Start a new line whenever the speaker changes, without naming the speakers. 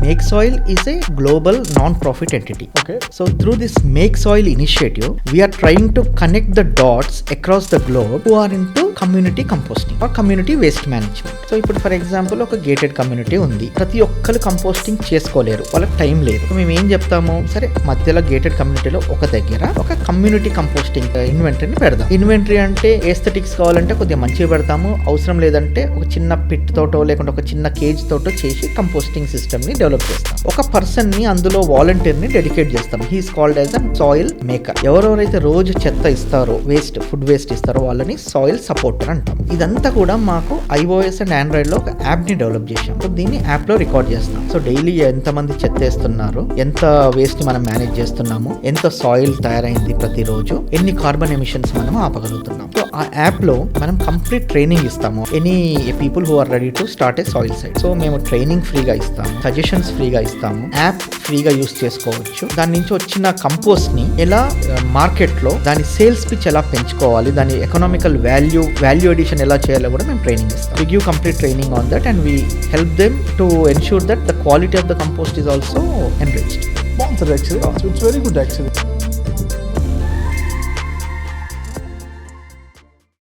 Make Soil is a global non-profit entity.
Okay.
So through this Make Soil initiative, we are trying to connect the dots across the globe who are into community composting or community waste management. So ఇప్పుడు for example ఒక gated community ఉంది, ప్రతి ఒక్కరు composting చేసుకోలేరు, వాళ్ళకి time లేదు. మేము ఏం చెప్తాము, సరే మధ్యలో గేటెడ్ కమ్యూనిటీలో ఒక దగ్గర ఒక కమ్యూనిటీ కంపోస్టింగ్ ఇన్వెంటరీని పెడదాం. ఇన్వెంటరీ అంటే ఏస్థెటిక్స్ కావాలంటే కొద్దిగా మంచిగా పెడతాము, అవసరం లేదంటే ఒక చిన్న పిట్ తోటో లేకుంటే ఒక చిన్న కేజ్ తోటో చేసి కంపోస్టింగ్ సిస్టమ్ ని డెవలప్ చేస్తాం. ఒక పర్సన్ ని అందులో వాలంటీర్ ని డెడికేట్ చేస్తాం. He's called as a soil maker. ఎవరెవరైతే రోజు చెత్త ఇస్తారో, ఫుడ్ వేస్ట్ ఇస్తారో వాళ్ళని సాయిల్ సపోర్టర్ అంటాం. ఇదంతా కూడా మాకు iOS అండ్ ఆండ్రాయిడ్ లో ఒక యాప్ ని డెవలప్ చేసాం. సో దీన్ని యాప్ లో రికార్డ్ చేస్తాం. సో డైలీ ఎంత మంది చెత్త వేస్తున్నారు, ఎంత వేస్ట్ మనం మేనేజ్ చేస్తున్నాము, ఎంత సాయిల్ తయారైంది ప్రతిరోజు, ఎన్ని కార్బన్ ఎమిషన్స్ మనం ఆపగలుగుతున్నాం. సో ఆ యాప్ లో మనం కంప్లీట్ ట్రైనింగ్ ఇస్తాము. Any people who are ready to start a soil site. So మేము ట్రైనింగ్ ఫ్రీగా ఇస్తాము, సజెషన్స్ ఫ్రీగా ఇస్తాము, యాప్ ఫ్రీగా యూస్ చేసుకోవచ్చు. దాని నుంచి వచ్చిన కంపోస్ట్ ని ఎలా మార్కెట్ లో దాని సేల్స్ పిచ్ ఎలా పెంచుకోవాలి, దాని ఎకనామికల్ వాల్యూ అడిషన్ ఎలా చేయాలో కూడా మేము ట్రైనింగ్ ఇస్తాం. We give complete training on that and we help them to ensure that the quality of the compost is also enriched.
Sponsored actually. It's very good actually.